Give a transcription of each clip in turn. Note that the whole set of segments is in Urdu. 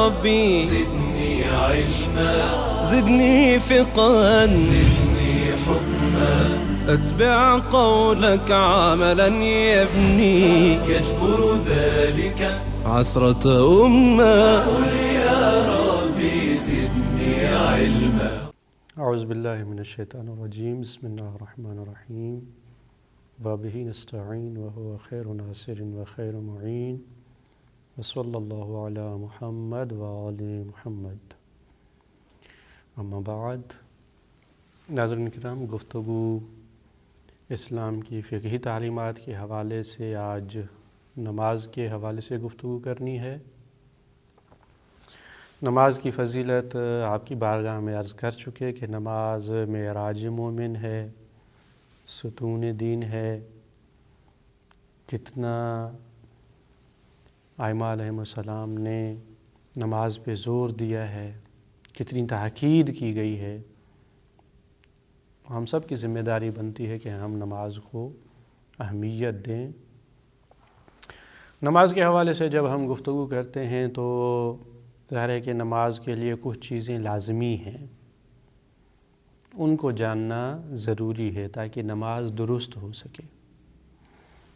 ربي زدني علما زدني فقها زدني حكما أتبع قولك عملا يبني يجبر ذلك عثرة أمة. قل يا ربي زدني علما. اعوذ باللہ من الشیطان الرجیم. بسم اللہ الرحمن الرحیم. وبہ نستعین وهو خیر ناصر وخیر معین وصلی اللہ علی محمد وآل محمد. اما بعد. ناظرین کرام، گفتگو اسلام کی فقہی تعلیمات کے حوالے سے آج نماز کے حوالے سے گفتگو کرنی ہے. نماز کی فضیلت آپ کی بارگاہ میں عرض کر چکے کہ نماز معراج مومن ہے، ستون دین ہے. کتنا ائمہ علیہم السلام نے نماز پہ زور دیا ہے، کتنی تاکید کی گئی ہے. ہم سب کی ذمہ داری بنتی ہے کہ ہم نماز کو اہمیت دیں. نماز کے حوالے سے جب ہم گفتگو کرتے ہیں تو ظاہر ہے کہ نماز کے لیے کچھ چیزیں لازمی ہیں، ان کو جاننا ضروری ہے تاکہ نماز درست ہو سکے.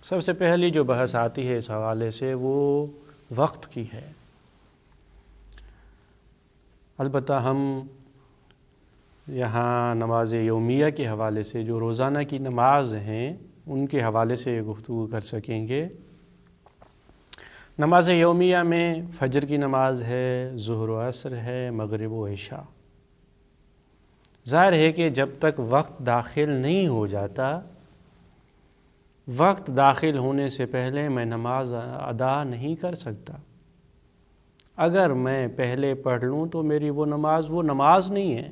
سب سے پہلی جو بحث آتی ہے اس حوالے سے وہ وقت کی ہے. البتہ ہم یہاں نماز یومیہ کے حوالے سے جو روزانہ کی نماز ہیں ان کے حوالے سے گفتگو کر سکیں گے. نماز یومیہ میں فجر کی نماز ہے، ظہر و عصر ہے، مغرب و عشاء. ظاہر ہے کہ جب تک وقت داخل نہیں ہو جاتا، وقت داخل ہونے سے پہلے میں نماز ادا نہیں کر سکتا. اگر میں پہلے پڑھ لوں تو میری وہ نماز نہیں ہے.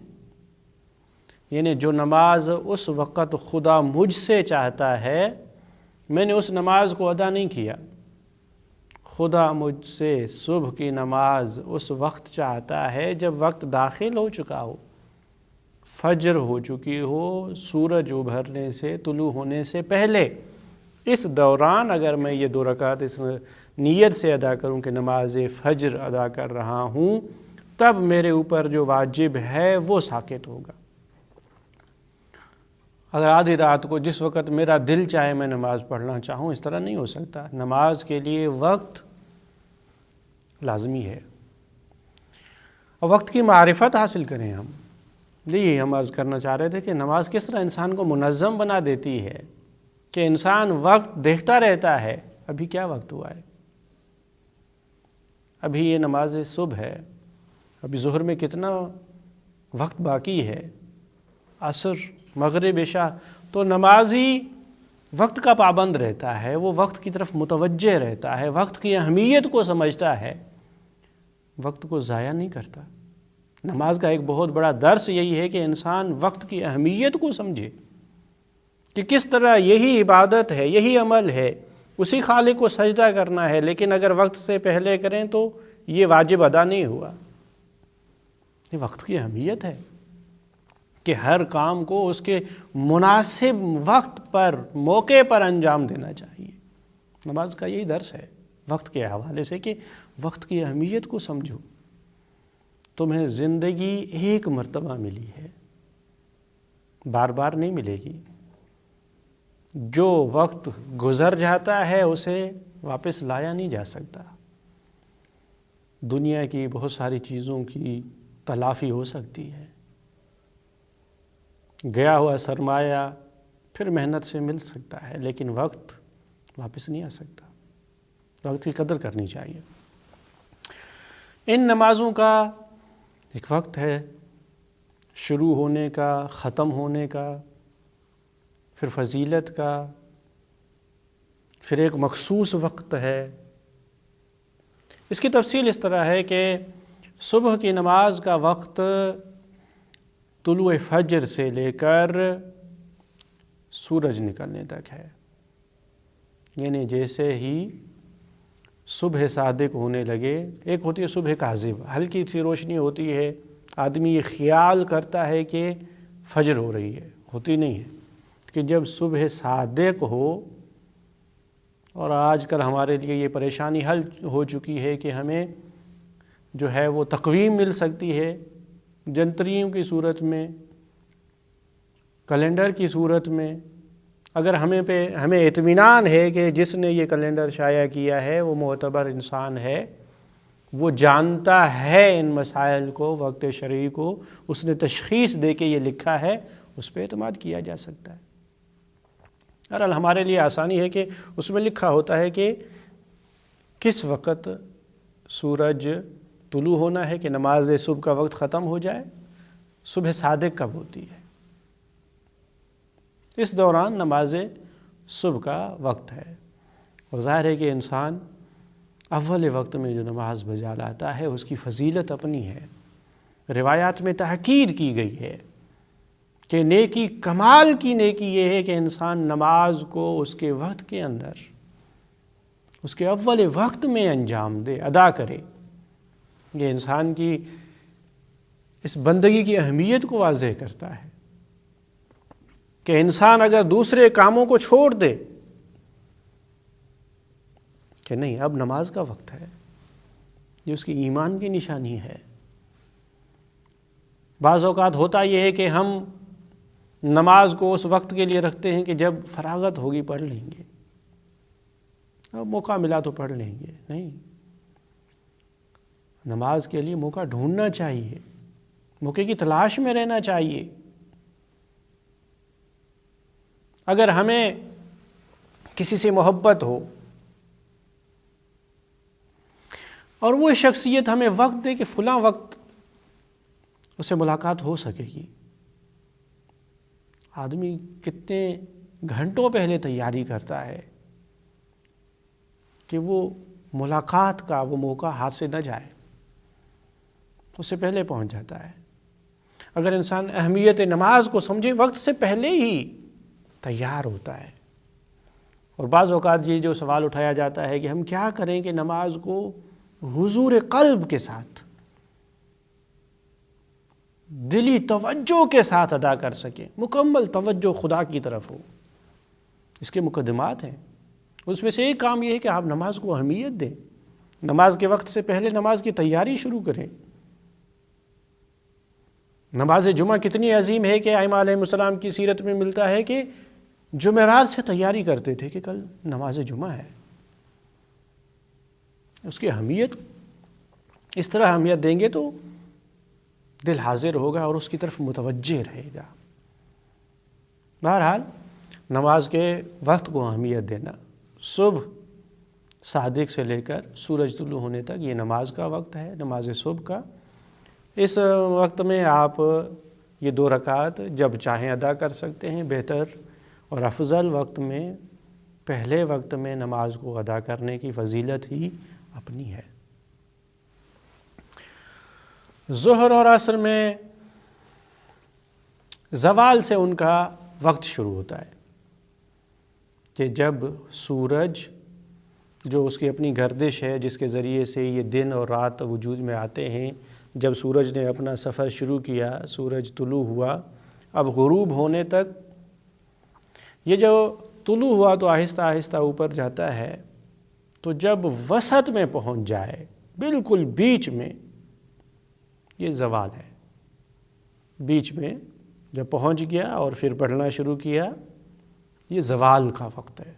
یعنی جو نماز اس وقت خدا مجھ سے چاہتا ہے، میں نے اس نماز کو ادا نہیں کیا. خدا مجھ سے صبح کی نماز اس وقت چاہتا ہے جب وقت داخل ہو چکا ہو، فجر ہو چکی ہو، سورج ابھرنے سے، طلوع ہونے سے پہلے. اس دوران اگر میں یہ 2 رکعت اس نیت سے ادا کروں کہ نماز فجر ادا کر رہا ہوں، تب میرے اوپر جو واجب ہے وہ ساقط ہوگا. اگر آدھی رات کو جس وقت میرا دل چاہے میں نماز پڑھنا چاہوں، اس طرح نہیں ہو سکتا. نماز کے لیے وقت لازمی ہے. اور وقت کی معرفت حاصل کریں. ہم عرض کرنا چاہ رہے تھے کہ نماز کس طرح انسان کو منظم بنا دیتی ہے کہ انسان وقت دیکھتا رہتا ہے. ابھی کیا وقت ہوا ہے؟ ابھی یہ نماز صبح ہے، ابھی ظہر میں کتنا وقت باقی ہے، عصر، مغرب، عشاء. تو نمازی وقت کا پابند رہتا ہے، وہ وقت کی طرف متوجہ رہتا ہے، وقت کی اہمیت کو سمجھتا ہے، وقت کو ضائع نہیں کرتا. نماز کا ایک بہت بڑا درس یہی ہے کہ انسان وقت کی اہمیت کو سمجھے کہ کس طرح یہی عبادت ہے، یہی عمل ہے، اسی خالق کو سجدہ کرنا ہے، لیکن اگر وقت سے پہلے کریں تو یہ واجب ادا نہیں ہوا. یہ وقت کی اہمیت ہے کہ ہر کام کو اس کے مناسب وقت پر، موقع پر انجام دینا چاہیے. نماز کا یہی درس ہے وقت کے حوالے سے کہ وقت کی اہمیت کو سمجھو. تمہیں زندگی ایک مرتبہ ملی ہے، بار بار نہیں ملے گی. جو وقت گزر جاتا ہے اسے واپس لایا نہیں جا سکتا. دنیا کی بہت ساری چیزوں کی تلافی ہو سکتی ہے، گیا ہوا سرمایہ پھر محنت سے مل سکتا ہے، لیکن وقت واپس نہیں آ سکتا. وقت کی قدر کرنی چاہیے. ان نمازوں کا ایک وقت ہے، شروع ہونے کا، ختم ہونے کا، پھر فضیلت کا، پھر ایک مخصوص وقت ہے. اس کی تفصیل اس طرح ہے کہ صبح کی نماز کا وقت طلوع فجر سے لے کر سورج نکلنے تک ہے. یعنی جیسے ہی صبح صادق ہونے لگے، ایک ہوتی ہے صبح کاذب، ہلکی سی روشنی ہوتی ہے، آدمی یہ خیال کرتا ہے کہ فجر ہو رہی ہے، ہوتی نہیں ہے. کہ جب صبح صادق ہو، اور آج کل ہمارے لیے یہ پریشانی حل ہو چکی ہے کہ ہمیں جو ہے وہ تقویم مل سکتی ہے جنتریوں کی صورت میں، کیلنڈر کی صورت میں. اگر ہمیں اطمینان ہے کہ جس نے یہ کیلنڈر شائع کیا ہے وہ معتبر انسان ہے، وہ جانتا ہے ان مسائل کو، وقت شرعی کو، اس نے تشخیص دے کے یہ لکھا ہے، اس پہ اعتماد کیا جا سکتا ہے. بہرحال ہمارے لیے آسانی ہے کہ اس میں لکھا ہوتا ہے کہ کس وقت سورج طلوع ہونا ہے کہ نماز صبح کا وقت ختم ہو جائے. صبح صادق کب ہوتی ہے؟ اس دوران نماز صبح کا وقت ہے. اور ظاہر ہے کہ انسان اول وقت میں جو نماز بجا لاتا ہے اس کی فضیلت اپنی ہے. روایات میں تاکید کی گئی ہے کہ نیکی، کمال کی نیکی یہ ہے کہ انسان نماز کو اس کے وقت کے اندر، اس کے اول وقت میں انجام دے، ادا کرے. یہ انسان کی اس بندگی کی اہمیت کو واضح کرتا ہے کہ انسان اگر دوسرے کاموں کو چھوڑ دے کہ نہیں اب نماز کا وقت ہے، یہ اس کی ایمان کی نشانی ہے. بعض اوقات ہوتا یہ ہے کہ ہم نماز کو اس وقت کے لیے رکھتے ہیں کہ جب فراغت ہوگی پڑھ لیں گے، اب موقع ملا تو پڑھ لیں گے. نہیں، نماز کے لیے موقع ڈھونڈنا چاہیے، موقع کی تلاش میں رہنا چاہیے. اگر ہمیں کسی سے محبت ہو اور وہ شخصیت ہمیں وقت دے کہ فلاں وقت اس سے ملاقات ہو سکے گی، آدمی کتنے گھنٹوں پہلے تیاری کرتا ہے کہ وہ ملاقات کا وہ موقع ہاتھ سے نہ جائے، اس سے پہلے پہنچ جاتا ہے. اگر انسان اہمیت نماز کو سمجھے وقت سے پہلے ہی تیار ہوتا ہے. اور بعض اوقات یہ جو سوال اٹھایا جاتا ہے کہ ہم کیا کریں کہ نماز کو حضور قلب کے ساتھ، دلی توجہ کے ساتھ ادا کر سکیں، مکمل توجہ خدا کی طرف ہو. اس کے مقدمات ہیں. اس میں سے ایک کام یہ ہے کہ آپ نماز کو اہمیت دیں، نماز کے وقت سے پہلے نماز کی تیاری شروع کریں. نماز جمعہ کتنی عظیم ہے کہ ائمہ علیہ السلام کی سیرت میں ملتا ہے کہ جمعرات سے تیاری کرتے تھے کہ کل نماز جمعہ ہے. اس کی اہمیت، اس طرح اہمیت دیں گے تو دل حاضر ہوگا اور اس کی طرف متوجہ رہے گا. بہرحال نماز کے وقت کو اہمیت دینا، صبح صادق سے لے کر سورج طلوع ہونے تک یہ نماز کا وقت ہے، نماز صبح کا. اس وقت میں آپ یہ 2 رکعت جب چاہیں ادا کر سکتے ہیں. بہتر اور افضل وقت میں پہلے وقت میں نماز کو ادا کرنے کی فضیلت ہی اپنی ہے. ظہر اور عصر میں زوال سے ان کا وقت شروع ہوتا ہے کہ جب سورج جو اس کی اپنی گردش ہے جس کے ذریعے سے یہ دن اور رات وجود میں آتے ہیں، جب سورج نے اپنا سفر شروع کیا، سورج طلوع ہوا، اب غروب ہونے تک یہ جو طلوع ہوا تو آہستہ آہستہ اوپر جاتا ہے، تو جب وسط میں پہنچ جائے، بالکل بیچ میں، یہ زوال ہے. بیچ میں جب پہنچ گیا اور پھر پڑھنا شروع کیا، یہ زوال کا وقت ہے.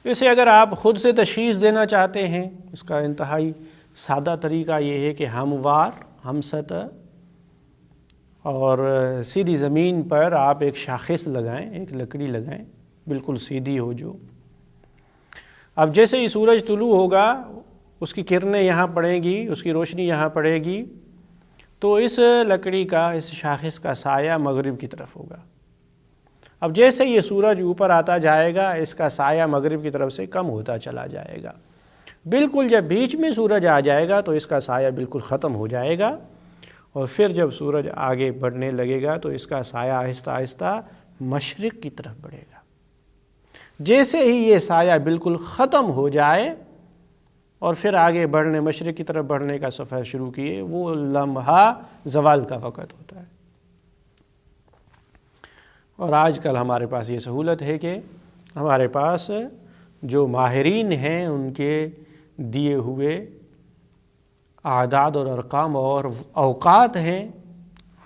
اسے اگر آپ خود سے تشخیص دینا چاہتے ہیں، اس کا انتہائی سادہ طریقہ یہ ہے کہ ہموار، ہم سطح اور سیدھی زمین پر آپ ایک شاخص لگائیں، ایک لکڑی لگائیں، بالکل سیدھی ہو جو. اب جیسے ہی سورج طلوع ہوگا، اس کی کرنیں یہاں پڑیں گی، اس کی روشنی یہاں پڑے گی، تو اس لکڑی کا، اس شاخص کا سایہ مغرب کی طرف ہوگا. اب جیسے یہ سورج اوپر آتا جائے گا، اس کا سایہ مغرب کی طرف سے کم ہوتا چلا جائے گا. بالکل جب بیچ میں سورج آ جائے گا تو اس کا سایہ بالکل ختم ہو جائے گا، اور پھر جب سورج آگے بڑھنے لگے گا تو اس کا سایہ آہستہ آہستہ مشرق کی طرف بڑھے گا. جیسے ہی یہ سایہ بالکل ختم ہو جائے اور پھر آگے بڑھنے، مشرق کی طرف بڑھنے کا سفر شروع کیے، وہ لمحہ زوال کا وقت ہوتا ہے. اور آج کل ہمارے پاس یہ سہولت ہے کہ ہمارے پاس جو ماہرین ہیں ان کے دیے ہوئے اعداد اور ارقام اور اوقات ہیں،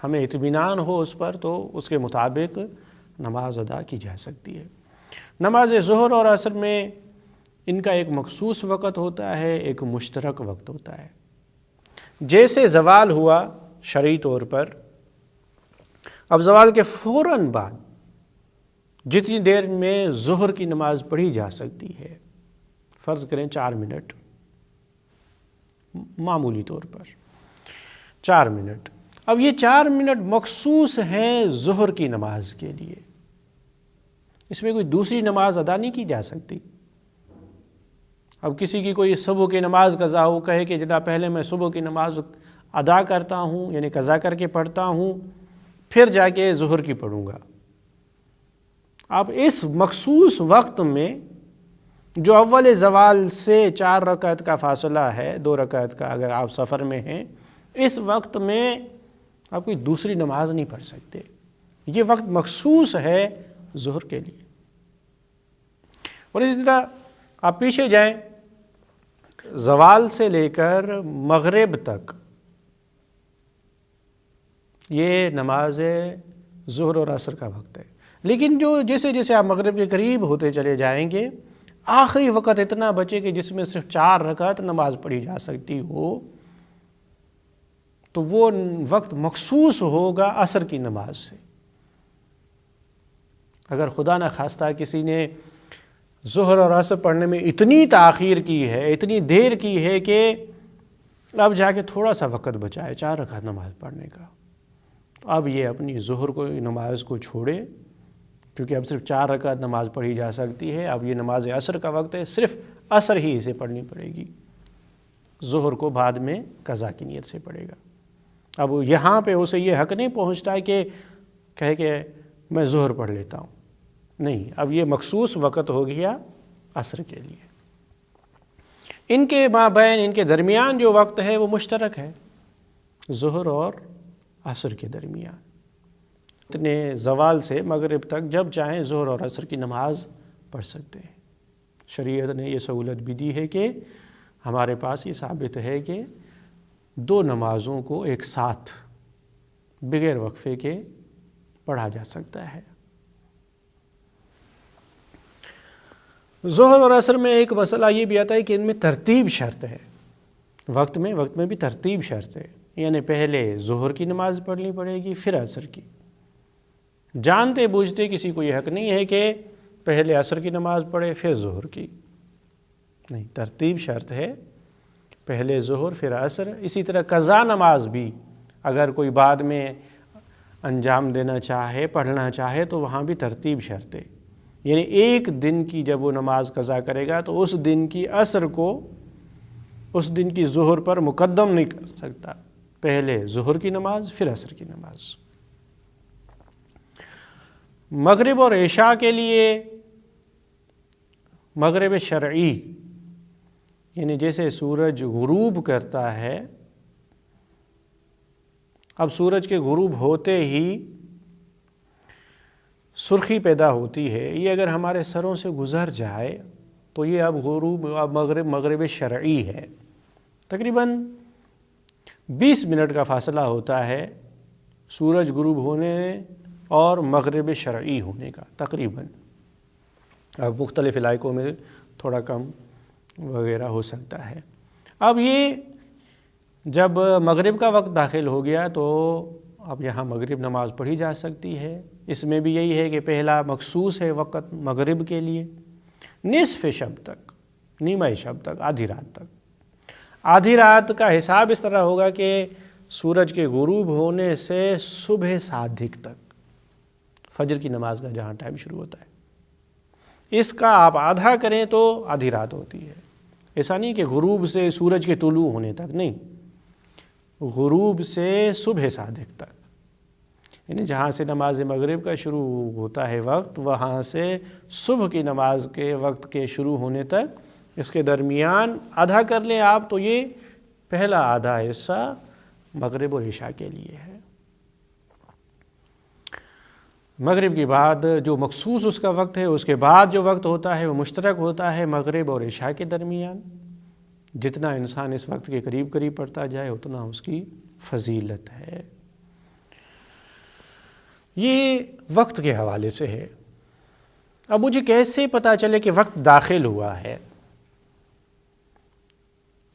ہمیں اطمینان ہو اس پر، تو اس کے مطابق نماز ادا کی جا سکتی ہے۔ نماز ظہر اور عصر میں ان کا ایک مخصوص وقت ہوتا ہے، ایک مشترک وقت ہوتا ہے۔ جیسے زوال ہوا شرعی طور پر، اب زوال کے فوراً بعد جتنی دیر میں ظہر کی نماز پڑھی جا سکتی ہے، فرض کریں 4 منٹ، معمولی طور پر 4 منٹ، اب یہ 4 منٹ مخصوص ہیں ظہر کی نماز کے لیے، اس میں کوئی دوسری نماز ادا نہیں کی جا سکتی۔ اب کسی کی کوئی صبح کی نماز قضا ہو، کہے کہ جناب پہلے میں صبح کی نماز ادا کرتا ہوں، یعنی قضا کر کے پڑھتا ہوں، پھر جا کے ظہر کی پڑھوں گا۔ اب اس مخصوص وقت میں جو اول زوال سے 4 رکعت کا فاصلہ ہے، 2 رکعت کا اگر آپ سفر میں ہیں، اس وقت میں آپ کوئی دوسری نماز نہیں پڑھ سکتے، یہ وقت مخصوص ہے ظہر کے لیے۔ اور اسی طرح آپ پیچھے جائیں، زوال سے لے کر مغرب تک یہ نماز ظہر اور عصر کا وقت ہے، لیکن جیسے جیسے آپ مغرب کے قریب ہوتے چلے جائیں گے، آخری وقت اتنا بچے کہ جس میں صرف 4 رکعت نماز پڑھی جا سکتی ہو، تو وہ وقت مخصوص ہوگا عصر کی نماز سے۔ اگر خدا نہ خواستہ کسی نے ظہر اور عصر پڑھنے میں اتنی تاخیر کی ہے، اتنی دیر کی ہے کہ اب جا کے تھوڑا سا وقت بچا ہے 4 رکعت نماز پڑھنے کا، تو اب یہ اپنی ظہر کو نماز کو چھوڑے، کیونکہ اب صرف 4 رکعت نماز پڑھی جا سکتی ہے، اب یہ نماز عصر کا وقت ہے، صرف عصر ہی اسے پڑھنی پڑے گی، ظہر کو بعد میں قضا کی نیت سے پڑھے گا۔ اب یہاں پہ اسے یہ حق نہیں پہنچتا کہ کہے کہ میں ظہر پڑھ لیتا ہوں، نہیں، اب یہ مخصوص وقت ہو گیا عصر کے لیے۔ ان کے مابین، ان کے درمیان جو وقت ہے وہ مشترک ہے، ظہر اور عصر کے درمیان، اتنے زوال سے مغرب تک جب چاہیں ظہر اور عصر کی نماز پڑھ سکتے ہیں۔ شریعت نے یہ سہولت بھی دی ہے کہ ہمارے پاس یہ ثابت ہے کہ 2 نمازوں کو ایک ساتھ بغیر وقفے کے پڑھا جا سکتا ہے۔ ظہر اور عصر میں ایک مسئلہ یہ بھی آتا ہے کہ ان میں ترتیب شرط ہے، وقت میں بھی ترتیب شرط ہے، یعنی پہلے ظہر کی نماز پڑھنی پڑے گی پھر عصر کی۔ جانتے بوجھتے کسی کو یہ حق نہیں ہے کہ پہلے عصر کی نماز پڑھے پھر ظہر کی، نہیں، ترتیب شرط ہے، پہلے ظہر پھر عصر۔ اسی طرح قضا نماز بھی اگر کوئی بعد میں انجام دینا چاہے، پڑھنا چاہے، تو وہاں بھی ترتیب شرط ہے، یعنی ایک دن کی جب وہ نماز قضا کرے گا تو اس دن کی عصر کو اس دن کی ظہر پر مقدم نہیں کر سکتا، پہلے ظہر کی نماز پھر عصر کی نماز۔ مغرب اور عشاء کے لیے مغرب شرعی، یعنی جیسے سورج غروب کرتا ہے، اب سورج کے غروب ہوتے ہی سرخی پیدا ہوتی ہے، یہ اگر ہمارے سروں سے گزر جائے تو یہ اب مغرب شرعی ہے۔ تقریباً 20 منٹ کا فاصلہ ہوتا ہے سورج غروب ہونے اور مغرب شرعی ہونے کا، تقریباً، اب مختلف علاقوں میں تھوڑا کم وغیرہ ہو سکتا ہے۔ اب یہ جب مغرب کا وقت داخل ہو گیا تو اب یہاں مغرب نماز پڑھی جا سکتی ہے۔ اس میں بھی یہی ہے کہ پہلا مخصوص ہے وقت مغرب کے لیے، نصف شب تک، نیمہ شب تک، آدھی رات تک۔ آدھی رات کا حساب اس طرح ہوگا کہ سورج کے غروب ہونے سے صبح صادق تک، فجر کی نماز کا جہاں ٹائم شروع ہوتا ہے، اس کا آپ آدھا کریں تو آدھی رات ہوتی ہے۔ ایسا نہیں کہ غروب سے سورج کے طلوع ہونے تک، نہیں، غروب سے صبح صادق تک، یعنی جہاں سے نماز مغرب کا شروع ہوتا ہے وقت، وہاں سے صبح کی نماز کے وقت کے شروع ہونے تک، اس کے درمیان آدھا کر لیں آپ تو یہ پہلا آدھا حصہ مغرب اور عشاء کے لیے ہے۔ مغرب کے بعد جو مخصوص اس کا وقت ہے، اس کے بعد جو وقت ہوتا ہے وہ مشترک ہوتا ہے مغرب اور عشاء کے درمیان، جتنا انسان اس وقت کے قریب قریب پڑھتا جائے اتنا اس کی فضیلت ہے۔ یہ وقت کے حوالے سے ہے۔ اب مجھے کیسے پتہ چلے کہ وقت داخل ہوا ہے؟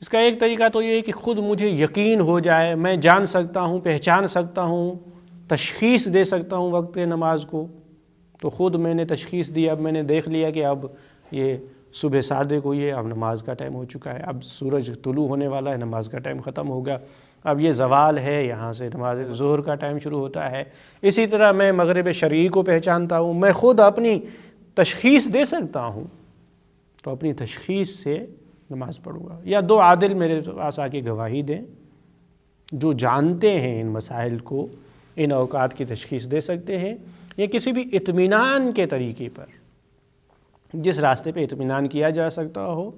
اس کا ایک طریقہ تو یہ ہے کہ خود مجھے یقین ہو جائے، میں جان سکتا ہوں، پہچان سکتا ہوں، تشخیص دے سکتا ہوں وقت نماز کو۔ تو خود میں نے تشخیص دی، اب میں نے دیکھ لیا کہ اب یہ صبح صادق ہوئی ہے، اب نماز کا ٹائم ہو چکا ہے، اب سورج طلوع ہونے والا ہے، نماز کا ٹائم ختم ہوگا، اب یہ زوال ہے، یہاں سے نماز ظہر کا ٹائم شروع ہوتا ہے۔ اسی طرح میں مغرب شرعی کو پہچانتا ہوں، میں خود اپنی تشخیص دے سکتا ہوں، تو اپنی تشخیص سے نماز پڑھوں گا، یا دو عادل میرے پاس آ کے گواہی دیں جو جانتے ہیں ان مسائل کو، ان اوقات کی تشخیص دے سکتے ہیں، یا کسی بھی اطمینان کے طریقے پر، جس راستے پہ اطمینان کیا جا سکتا ہو،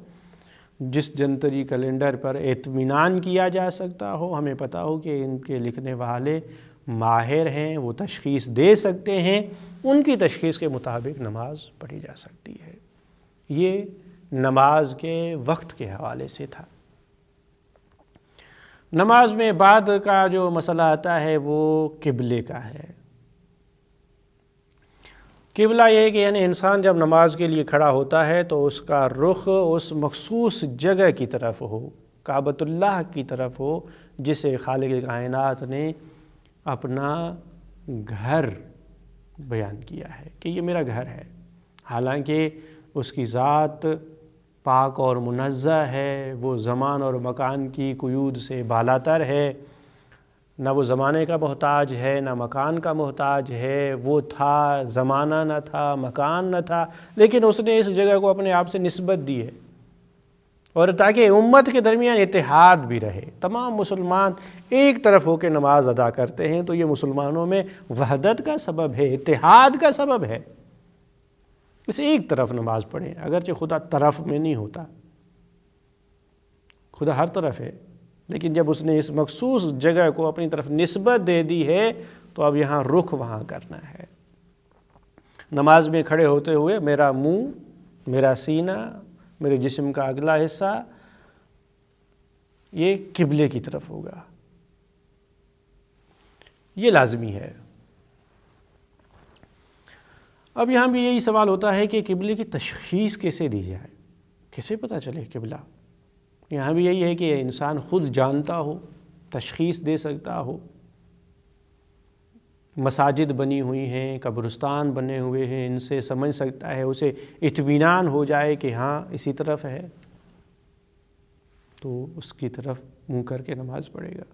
جس جنتری کیلنڈر پر اطمینان کیا جا سکتا ہو، ہمیں پتہ ہو کہ ان کے لکھنے والے ماہر ہیں، وہ تشخیص دے سکتے ہیں، ان کی تشخیص کے مطابق نماز پڑھی جا سکتی ہے۔ یہ نماز کے وقت کے حوالے سے تھا۔ نماز میں بعد کا جو مسئلہ آتا ہے وہ قبلے کا ہے۔ قبلہ یہ ہے کہ یعنی انسان جب نماز کے لیے کھڑا ہوتا ہے تو اس کا رخ اس مخصوص جگہ کی طرف ہو، کعبۃ اللہ کی طرف ہو، جسے خالق کائنات نے اپنا گھر بیان کیا ہے کہ یہ میرا گھر ہے۔ حالانکہ اس کی ذات پاک اور منزہ ہے، وہ زمان اور مکان کی قیود سے بالاتر ہے، نہ وہ زمانے کا محتاج ہے نہ مکان کا محتاج ہے، وہ تھا، زمانہ نہ تھا، مکان نہ تھا، لیکن اس نے اس جگہ کو اپنے آپ سے نسبت دی ہے، اور تاکہ امت کے درمیان اتحاد بھی رہے، تمام مسلمان ایک طرف ہو کے نماز ادا کرتے ہیں تو یہ مسلمانوں میں وحدت کا سبب ہے، اتحاد کا سبب ہے۔ اسے ایک طرف نماز پڑھیں، اگرچہ خدا طرف میں نہیں ہوتا، خدا ہر طرف ہے، لیکن جب اس نے اس مخصوص جگہ کو اپنی طرف نسبت دے دی ہے تو اب یہاں رخ وہاں کرنا ہے۔ نماز میں کھڑے ہوتے ہوئے میرا منہ، میرا سینہ، میرے جسم کا اگلا حصہ یہ قبلے کی طرف ہوگا، یہ لازمی ہے۔ اب یہاں بھی یہی سوال ہوتا ہے کہ قبلے کی تشخیص کیسے دی جائے، کیسے پتہ چلے قبلہ؟ یہاں بھی یہی ہے کہ انسان خود جانتا ہو، تشخیص دے سکتا ہو۔ مساجد بنی ہوئی ہیں، قبرستان بنے ہوئے ہیں، ان سے سمجھ سکتا ہے، اسے اطمینان ہو جائے کہ ہاں اسی طرف ہے، تو اس کی طرف منہ کر کے نماز پڑھے گا۔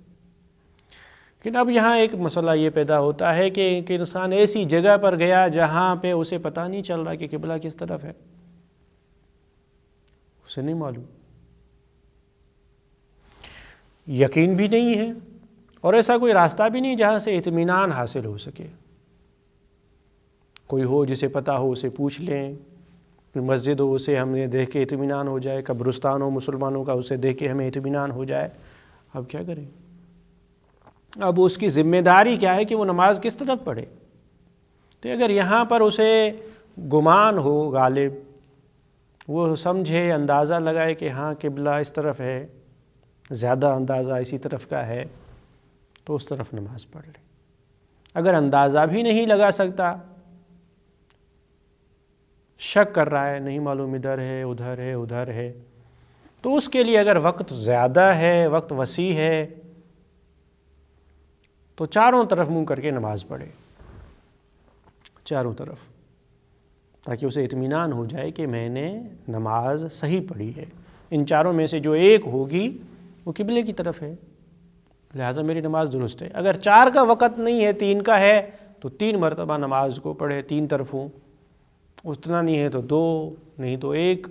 لیکن اب یہاں ایک مسئلہ یہ پیدا ہوتا ہے کہ انسان ایسی جگہ پر گیا جہاں پہ اسے پتہ نہیں چل رہا کہ قبلہ کس طرف ہے، اسے نہیں معلوم، یقین بھی نہیں ہے، اور ایسا کوئی راستہ بھی نہیں جہاں سے اطمینان حاصل ہو سکے۔ کوئی ہو جسے پتہ ہو، اسے پوچھ لیں، مسجد ہو اسے ہم نے دیکھ کے اطمینان ہو جائے، قبرستان ہو مسلمانوں کا اسے دیکھ کے ہمیں اطمینان ہو جائے، اب کیا کریں؟ اب اس کی ذمہ داری کیا ہے کہ وہ نماز کس طرف پڑھے؟ تو اگر یہاں پر اسے گمان ہو غالب، وہ سمجھے، اندازہ لگائے کہ ہاں قبلہ اس طرف ہے، زیادہ اندازہ اسی طرف کا ہے، تو اس طرف نماز پڑھ لے۔ اگر اندازہ بھی نہیں لگا سکتا، شک کر رہا ہے، نہیں معلوم ادھر ہے ادھر ہے ادھر ہے، تو اس کے لیے اگر وقت زیادہ ہے، وقت وسیع ہے، تو چاروں طرف منہ کر کے نماز پڑھے، چاروں طرف، تاکہ اسے اطمینان ہو جائے کہ میں نے نماز صحیح پڑھی ہے۔ ان چاروں میں سے جو ایک ہوگی وہ قبلے کی طرف ہے، لہٰذا میری نماز درست ہے۔ اگر 4 کا وقت نہیں ہے، 3 کا ہے، تو 3 مرتبہ نماز کو پڑھے، 3 طرفوں، اتنا نہیں ہے تو 2، نہیں تو 1،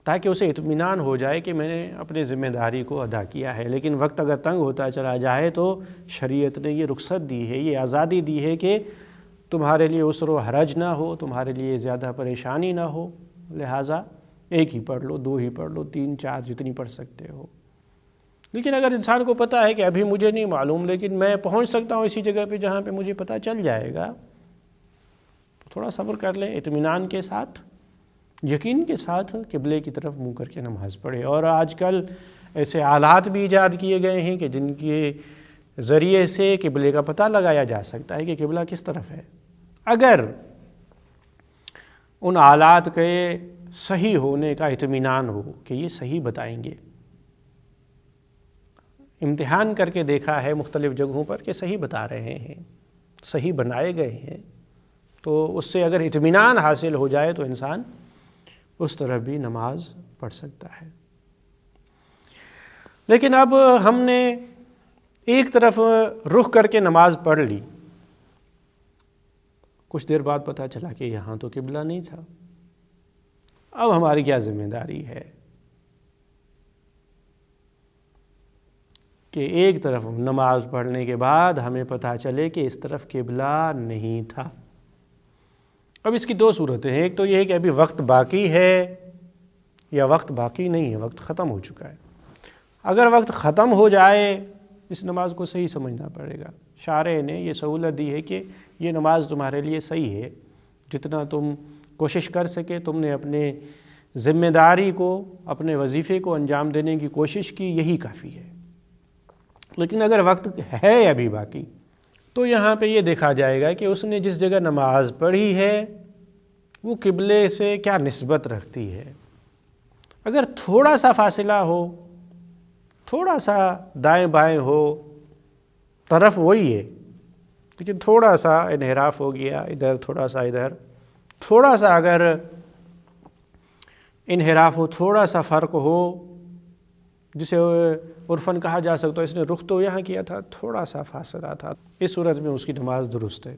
تاکہ اسے اطمینان ہو جائے کہ میں نے اپنے ذمہ داری کو ادا کیا ہے۔ لیکن وقت اگر تنگ ہوتا چلا جائے تو شریعت نے یہ رخصت دی ہے، یہ آزادی دی ہے کہ تمہارے لیے عسر و حرج نہ ہو، تمہارے لیے زیادہ پریشانی نہ ہو، لہٰذا 1 ہی پڑھ لو، 2 ہی پڑھ لو، 3 4 جتنی پڑھ سکتے ہو۔ لیکن اگر انسان کو پتہ ہے کہ ابھی مجھے نہیں معلوم، لیکن میں پہنچ سکتا ہوں اسی جگہ پہ جہاں پہ مجھے پتہ چل جائے گا، تو تھوڑا صبر کر لیں اطمینان کے ساتھ، یقین کے ساتھ قبلے کی طرف منہ کر کے نماز پڑھے۔ اور آج کل ایسے آلات بھی ایجاد کیے گئے ہیں کہ جن کے ذریعے سے قبلے کا پتہ لگایا جا سکتا ہے کہ قبلہ کس طرف ہے۔ اگر ان آلات کے صحیح ہونے کا اطمینان ہو کہ یہ صحیح بتائیں گے، امتحان کر کے دیکھا ہے مختلف جگہوں پر کہ صحیح بتا رہے ہیں، صحیح بنائے گئے ہیں، تو اس سے اگر اطمینان حاصل ہو جائے تو انسان اس طرح بھی نماز پڑھ سکتا ہے۔ لیکن اب ہم نے ایک طرف رخ کر کے نماز پڑھ لی، کچھ دیر بعد پتہ چلا کہ یہاں تو قبلہ نہیں تھا، اب ہماری کیا ذمہ داری ہے کہ ایک طرف نماز پڑھنے کے بعد ہمیں پتہ چلے کہ اس طرف قبلہ نہیں تھا۔ اب اس کی دو صورتیں ہیں، ایک تو یہ ہے کہ ابھی وقت باقی ہے یا وقت باقی نہیں ہے، وقت ختم ہو چکا ہے۔ اگر وقت ختم ہو جائے اس نماز کو صحیح سمجھنا پڑے گا۔ شارع نے یہ سہولت دی ہے کہ یہ نماز تمہارے لیے صحیح ہے، جتنا تم کوشش کر سکے تم نے اپنے ذمہ داری کو، اپنے وظیفے کو انجام دینے کی کوشش کی، یہی کافی ہے۔ لیکن اگر وقت ہے ابھی باقی تو یہاں پہ یہ دیکھا جائے گا کہ اس نے جس جگہ نماز پڑھی ہے وہ قبلے سے کیا نسبت رکھتی ہے۔ اگر تھوڑا سا فاصلہ ہو، تھوڑا سا دائیں بائیں ہو، طرف وہی ہے لیکن تھوڑا سا انحراف ہو گیا، ادھر تھوڑا سا ادھر، تھوڑا سا اگر انحراف ہو، تھوڑا سا فرق ہو، جسے عرفاً کہا جا سکتا ہے اس نے رخ تو یہاں کیا تھا، تھوڑا سا فاصلہ تھا، اس صورت میں اس کی نماز درست ہے۔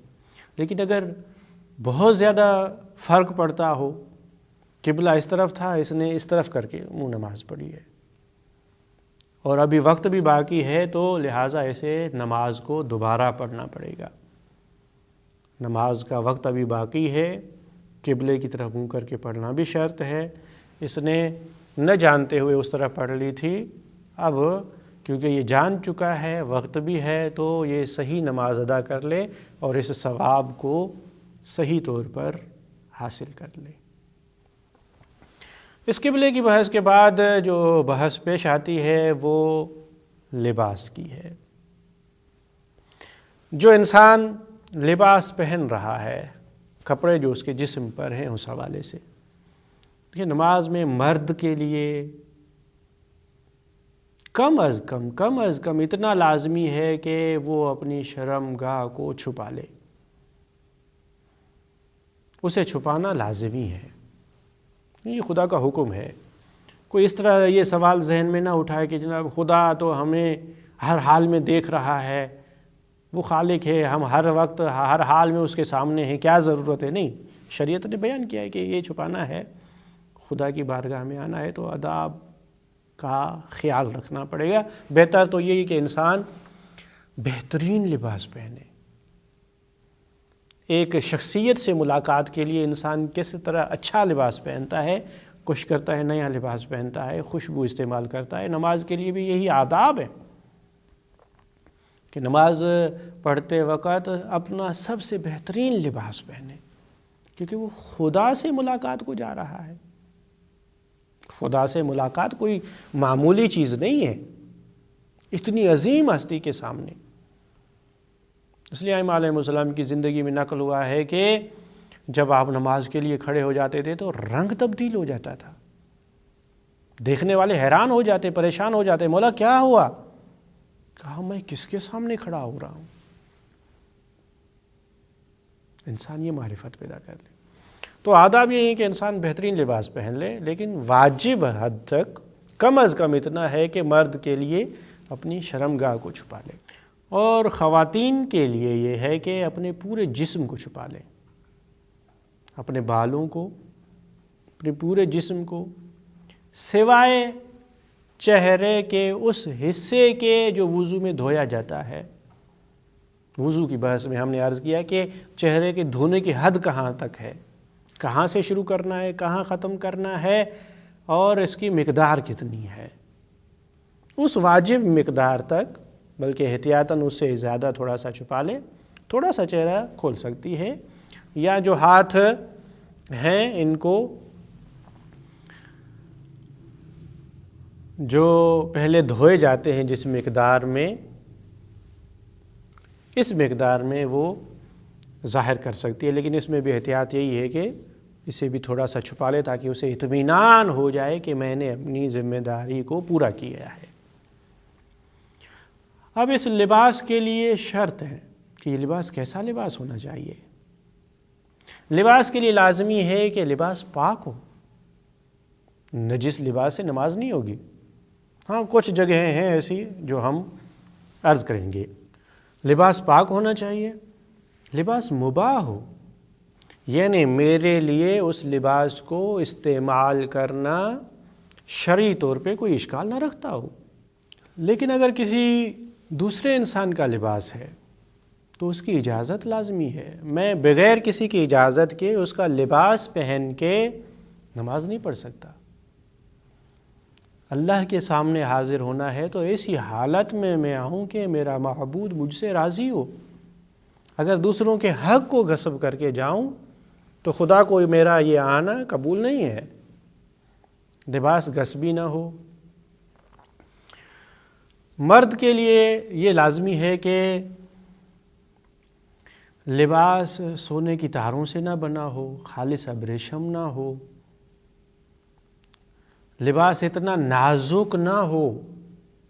لیکن اگر بہت زیادہ فرق پڑتا ہو، قبلہ اس طرف تھا، اس نے اس طرف کر کے منہ نماز پڑھی ہے اور ابھی وقت بھی باقی ہے، تو لہٰذا اسے نماز کو دوبارہ پڑھنا پڑے گا۔ نماز کا وقت ابھی باقی ہے، قبلے کی طرف منہ کر کے پڑھنا بھی شرط ہے۔ اس نے نہ جانتے ہوئے اس طرح پڑھ لی تھی، اب کیونکہ یہ جان چکا ہے، وقت بھی ہے، تو یہ صحیح نماز ادا کر لے اور اس ثواب کو صحیح طور پر حاصل کر لے۔ اس قبلے کی بحث کے بعد جو بحث پیش آتی ہے وہ لباس کی ہے۔ جو انسان لباس پہن رہا ہے، کپڑے جو اس کے جسم پر ہیں، اس حوالے سے دیکھیں، نماز میں مرد کے لیے کم از کم اتنا لازمی ہے کہ وہ اپنی شرم گاہ کو چھپا لے، اسے چھپانا لازمی ہے، یہ خدا کا حکم ہے۔ کوئی اس طرح یہ سوال ذہن میں نہ اٹھائے کہ جناب خدا تو ہمیں ہر حال میں دیکھ رہا ہے، وہ خالق ہے، ہم ہر وقت ہر حال میں اس کے سامنے ہیں، کیا ضرورت ہے؟ نہیں، شریعت نے بیان کیا ہے کہ یہ چھپانا ہے، خدا کی بارگاہ میں آنا ہے تو آداب کا خیال رکھنا پڑے گا۔ بہتر تو یہی کہ انسان بہترین لباس پہنے۔ ایک شخصیت سے ملاقات کے لیے انسان کس طرح اچھا لباس پہنتا ہے، کوشش کرتا ہے نیا لباس پہنتا ہے، خوشبو استعمال کرتا ہے۔ نماز کے لیے بھی یہی آداب ہے کہ نماز پڑھتے وقت اپنا سب سے بہترین لباس پہنے، کیونکہ وہ خدا سے ملاقات کو جا رہا ہے۔ خدا سے ملاقات کوئی معمولی چیز نہیں ہے، اتنی عظیم ہستی کے سامنے۔ اس لیے ائمہ علیہ السلام کی زندگی میں نقل ہوا ہے کہ جب آپ نماز کے لیے کھڑے ہو جاتے تھے تو رنگ تبدیل ہو جاتا تھا، دیکھنے والے حیران ہو جاتے، پریشان ہو جاتے، مولا کیا ہوا؟ کہا میں کس کے سامنے کھڑا ہو رہا ہوں؟ انسان یہ معرفت پیدا کر لے۔ تو آداب یہ ہے کہ انسان بہترین لباس پہن لے، لیکن واجب حد تک کم از کم اتنا ہے کہ مرد کے لیے اپنی شرمگاہ کو چھپا لے، اور خواتین کے لیے یہ ہے کہ اپنے پورے جسم کو چھپا لیں، اپنے بالوں کو، اپنے پورے جسم کو، سوائے چہرے کے اس حصے کے جو وضو میں دھویا جاتا ہے۔ وضو کی بحث میں ہم نے عرض کیا کہ چہرے کے دھونے کی حد کہاں تک ہے، کہاں سے شروع کرنا ہے، کہاں ختم کرنا ہے، اور اس کی مقدار کتنی ہے۔ اس واجب مقدار تک، بلکہ احتیاطاً اس سے زیادہ تھوڑا سا چھپا لے، تھوڑا سا چہرہ کھول سکتی ہے، یا جو ہاتھ ہیں ان کو جو پہلے دھوئے جاتے ہیں جس مقدار میں، اس مقدار میں وہ ظاہر کر سکتی ہے، لیکن اس میں بھی احتیاط یہی ہے کہ اسے بھی تھوڑا سا چھپا لے تاکہ اسے اطمینان ہو جائے کہ میں نے اپنی ذمہ داری کو پورا کیا ہے۔ اب اس لباس کے لیے شرط ہے کہ یہ لباس کیسا لباس ہونا چاہیے۔ لباس کے لیے لازمی ہے کہ لباس پاک ہو، نجس لباس سے نماز نہیں ہوگی۔ ہاں کچھ جگہیں ہیں ایسی جو ہم عرض کریں گے۔ لباس پاک ہونا چاہیے، لباس مباح ہو، یعنی میرے لیے اس لباس کو استعمال کرنا شرعی طور پہ کوئی اشکال نہ رکھتا ہو۔ لیکن اگر کسی دوسرے انسان کا لباس ہے تو اس کی اجازت لازمی ہے۔ میں بغیر کسی کی اجازت کے اس کا لباس پہن کے نماز نہیں پڑھ سکتا۔ اللہ کے سامنے حاضر ہونا ہے تو ایسی حالت میں آؤں کہ میرا معبود مجھ سے راضی ہو۔ اگر دوسروں کے حق کو غصب کر کے جاؤں تو خدا کو میرا یہ آنا قبول نہیں ہے۔ لباس غصبی نہ ہو۔ مرد کے لیے یہ لازمی ہے کہ لباس سونے کی تاروں سے نہ بنا ہو، خالص ابریشم نہ ہو، لباس اتنا نازک نہ ہو،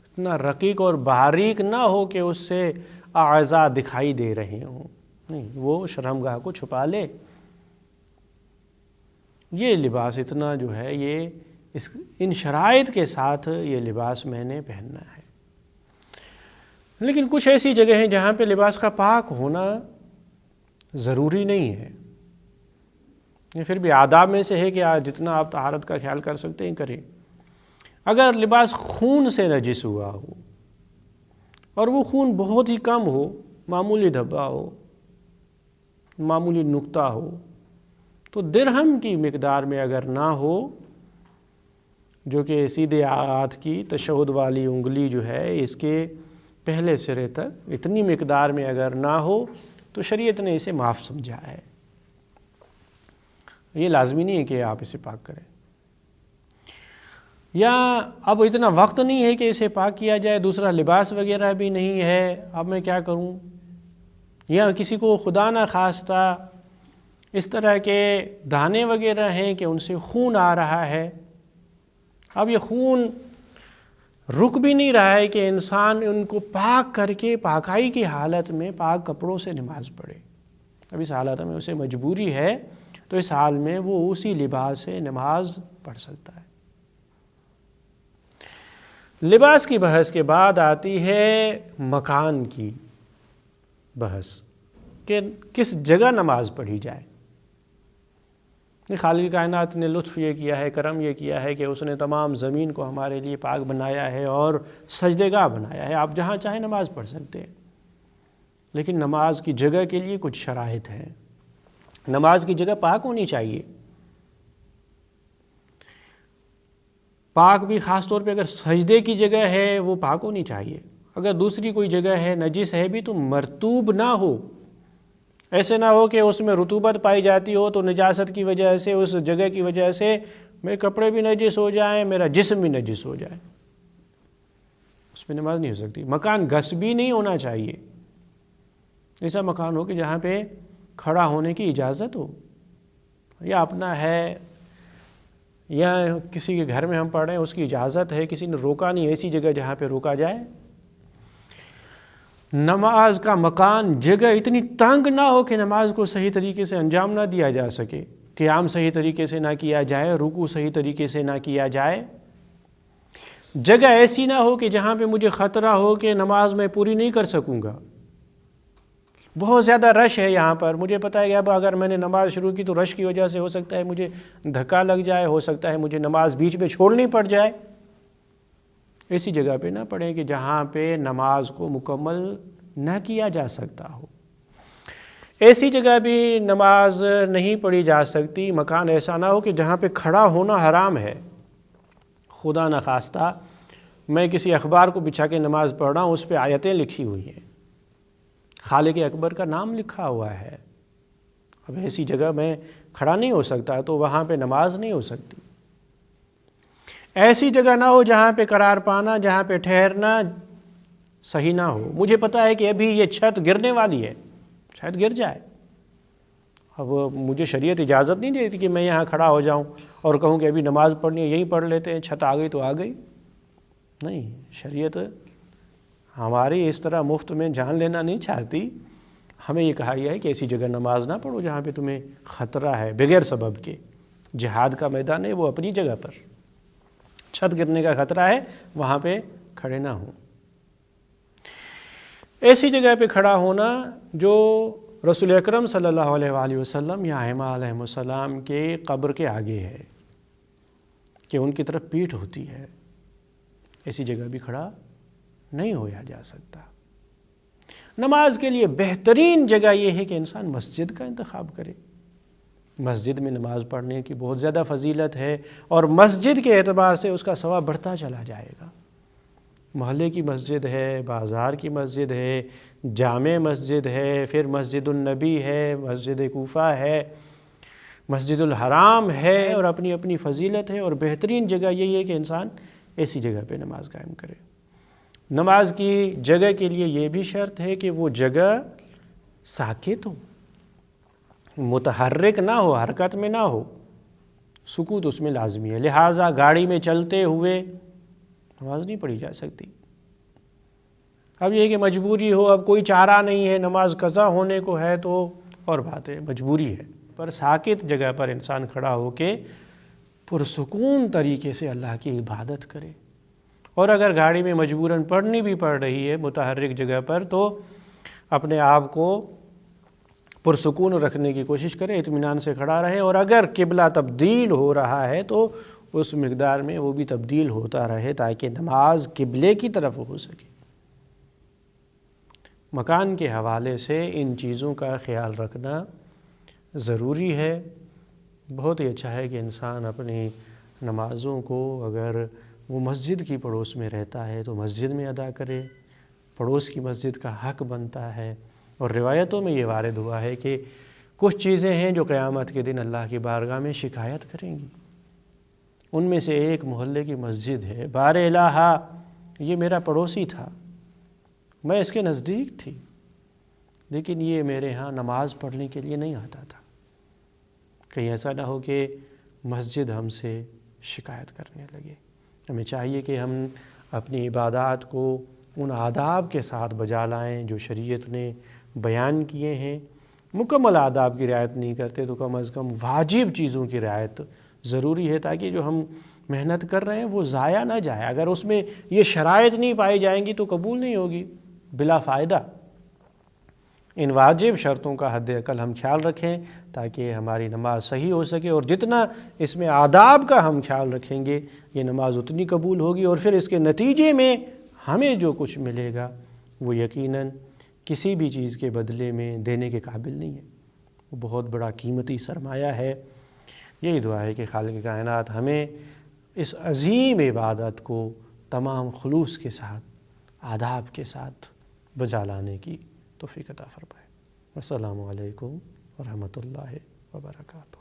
اتنا رقیق اور باریک نہ ہو کہ اس سے اعضاء دکھائی دے رہے ہوں، نہیں، وہ شرمگاہ کو چھپا لے۔ یہ لباس اتنا جو ہے یہ ان شرائط کے ساتھ یہ لباس میں نے پہننا ہے۔ لیکن کچھ ایسی جگہ ہیں جہاں پہ لباس کا پاک ہونا ضروری نہیں ہے، یہ پھر بھی آداب میں سے ہے کہ جتنا آپ طہارت کا خیال کر سکتے ہیں کریں۔ اگر لباس خون سے نجس ہوا ہو اور وہ خون بہت ہی کم ہو، معمولی دھبا ہو، معمولی نقطہ ہو، تو درہم کی مقدار میں اگر نہ ہو، جو کہ سیدھے ہاتھ کی تشہد والی انگلی جو ہے اس کے پہلے سرے تک اتنی مقدار میں اگر نہ ہو تو شریعت نے اسے معاف سمجھا ہے۔ یہ لازمی نہیں ہے کہ آپ اسے پاک کریں، یا اب اتنا وقت نہیں ہے کہ اسے پاک کیا جائے، دوسرا لباس وغیرہ بھی نہیں ہے، اب میں کیا کروں؟ یا کسی کو خدا نہ خواستہ اس طرح کے دانے وغیرہ ہیں کہ ان سے خون آ رہا ہے، اب یہ خون رک بھی نہیں رہا ہے کہ انسان ان کو پاک کر کے پاکائی کی حالت میں پاک کپڑوں سے نماز پڑھے۔ اب اس حالت میں اسے مجبوری ہے تو اس حال میں وہ اسی لباس سے نماز پڑھ سکتا ہے۔ لباس کی بحث کے بعد آتی ہے مکان کی بحث کہ کس جگہ نماز پڑھی جائے۔ خالق کائنات نے لطف یہ کیا ہے، کرم یہ کیا ہے کہ اس نے تمام زمین کو ہمارے لیے پاک بنایا ہے اور سجدے گاہ بنایا ہے، آپ جہاں چاہیں نماز پڑھ سکتے ہیں۔ لیکن نماز کی جگہ کے لیے کچھ شرائط ہیں۔ نماز کی جگہ پاک ہونی چاہیے، پاک بھی خاص طور پہ اگر سجدے کی جگہ ہے وہ پاک ہونی چاہیے۔ اگر دوسری کوئی جگہ ہے نجس ہے بھی تو مرطوب نہ ہو، ایسے نہ ہو کہ اس میں رطوبت پائی جاتی ہو تو نجاست کی وجہ سے، اس جگہ کی وجہ سے میرے کپڑے بھی نجس ہو جائیں، میرا جسم بھی نجس ہو جائے، اس پہ نماز نہیں ہو سکتی۔ مکان غصبی نہیں ہونا چاہیے، ایسا مکان ہو کہ جہاں پہ کھڑا ہونے کی اجازت ہو، یا اپنا ہے یا کسی کے گھر میں ہم پڑھ رہے ہیں اس کی اجازت ہے، کسی نے روکا نہیں، ایسی جگہ جہاں پہ روکا جائے۔ نماز کا مکان جگہ اتنی تنگ نہ ہو کہ نماز کو صحیح طریقے سے انجام نہ دیا جا سکے، قیام صحیح طریقے سے نہ کیا جائے، رکوع صحیح طریقے سے نہ کیا جائے۔ جگہ ایسی نہ ہو کہ جہاں پہ مجھے خطرہ ہو کہ نماز میں پوری نہیں کر سکوں گا، بہت زیادہ رش ہے یہاں پر، مجھے پتہ ہے کہ اب اگر میں نے نماز شروع کی تو رش کی وجہ سے ہو سکتا ہے مجھے دھکا لگ جائے، ہو سکتا ہے مجھے نماز بیچ میں چھوڑنی پڑ جائے۔ ایسی جگہ پہ نہ پڑھیں کہ جہاں پہ نماز کو مکمل نہ کیا جا سکتا ہو۔ ایسی جگہ بھی نماز نہیں پڑھی جا سکتی، مکان ایسا نہ ہو کہ جہاں پہ کھڑا ہونا حرام ہے۔ خدا نہ خواستہ میں کسی اخبار کو بچھا کے نماز پڑھ رہا ہوں، اس پہ آیتیں لکھی ہوئی ہیں، خالق اکبر کا نام لکھا ہوا ہے، اب ایسی جگہ میں کھڑا نہیں ہو سکتا تو وہاں پہ نماز نہیں ہو سکتی۔ ایسی جگہ نہ ہو جہاں پہ قرار پانا، جہاں پہ ٹھہرنا صحیح نہ ہو. مجھے پتہ ہے کہ ابھی یہ چھت گرنے والی ہے، شاید گر جائے. اب مجھے شریعت اجازت نہیں دیتی کہ میں یہاں کھڑا ہو جاؤں اور کہوں کہ ابھی نماز پڑھنی ہے، یہیں پڑھ لیتے ہیں، چھت آ گئی تو آ گئی. نہیں، شریعت ہماری اس طرح مفت میں جان لینا نہیں چاہتی. ہمیں یہ کہا گیا ہے کہ ایسی جگہ نماز نہ پڑھو جہاں پہ تمہیں خطرہ ہے بغیر سبب کے. جہاد کا میدان ہے وہ اپنی جگہ پر، چھت گرنے کا خطرہ ہے وہاں پہ کھڑے نہ ہوں. ایسی جگہ پہ کھڑا ہونا جو رسول اکرم صلی اللہ علیہ وآلہ وسلم یا ائمہ علیہ السلام کے قبر کے آگے ہے کہ ان کی طرف پیٹھ ہوتی ہے، ایسی جگہ بھی کھڑا نہیں ہویا جا سکتا. نماز کے لیے بہترین جگہ یہ ہے کہ انسان مسجد کا انتخاب کرے. مسجد میں نماز پڑھنے کی بہت زیادہ فضیلت ہے اور مسجد کے اعتبار سے اس کا ثواب بڑھتا چلا جائے گا. محلے کی مسجد ہے، بازار کی مسجد ہے، جامع مسجد ہے، پھر مسجد النبی ہے، مسجد کوفہ ہے، مسجد الحرام ہے، اور اپنی اپنی فضیلت ہے. اور بہترین جگہ یہی ہے کہ انسان ایسی جگہ پہ نماز قائم کرے. نماز کی جگہ کے لیے یہ بھی شرط ہے کہ وہ جگہ ساکت ہو، متحرک نہ ہو، حرکت میں نہ ہو. سکوت اس میں لازمی ہے. لہٰذا گاڑی میں چلتے ہوئے نماز نہیں پڑھی جا سکتی. اب یہ کہ مجبوری ہو، اب کوئی چارہ نہیں ہے، نماز قضا ہونے کو ہے تو اور بات ہے، مجبوری ہے. پر ساکت جگہ پر انسان کھڑا ہو کے پرسکون طریقے سے اللہ کی عبادت کرے. اور اگر گاڑی میں مجبوراً پڑھنی بھی پڑ رہی ہے متحرک جگہ پر تو اپنے آپ کو پرسکون رکھنے کی کوشش کرے، اطمینان سے کھڑا رہے. اور اگر قبلہ تبدیل ہو رہا ہے تو اس مقدار میں وہ بھی تبدیل ہوتا رہے تاکہ نماز قبلے کی طرف ہو سکے. مکان کے حوالے سے ان چیزوں کا خیال رکھنا ضروری ہے. بہت ہی اچھا ہے کہ انسان اپنی نمازوں کو اگر وہ مسجد کی پڑوس میں رہتا ہے تو مسجد میں ادا کرے. پڑوس کی مسجد کا حق بنتا ہے. اور روایتوں میں یہ وارد ہوا ہے کہ کچھ چیزیں ہیں جو قیامت کے دن اللہ کی بارگاہ میں شکایت کریں گی. ان میں سے ایک محلے کی مسجد ہے. بار الہ، یہ میرا پڑوسی تھا، میں اس کے نزدیک تھی، لیکن یہ میرے ہاں نماز پڑھنے کے لیے نہیں آتا تھا. کہیں ایسا نہ ہو کہ مسجد ہم سے شکایت کرنے لگے. ہمیں چاہیے کہ ہم اپنی عبادات کو ان آداب کے ساتھ بجا لائیں جو شریعت نے بیان کیے ہیں. مکمل آداب کی رعایت نہیں کرتے تو کم از کم واجب چیزوں کی رعایت ضروری ہے تاکہ جو ہم محنت کر رہے ہیں وہ ضائع نہ جائے. اگر اس میں یہ شرائط نہیں پائی جائیں گی تو قبول نہیں ہوگی، بلا فائدہ. ان واجب شرطوں کا حد اقل ہم خیال رکھیں تاکہ ہماری نماز صحیح ہو سکے. اور جتنا اس میں آداب کا ہم خیال رکھیں گے یہ نماز اتنی قبول ہوگی. اور پھر اس کے نتیجے میں ہمیں جو کچھ ملے گا وہ یقیناً کسی بھی چیز کے بدلے میں دینے کے قابل نہیں ہے. وہ بہت بڑا قیمتی سرمایہ ہے. یہی دعا ہے کہ خالق کائنات ہمیں اس عظیم عبادت کو تمام خلوص کے ساتھ، آداب کے ساتھ بجا لانے کی توفیق عطا فرمائے. السلام علیکم ورحمۃ اللہ وبرکاتہ.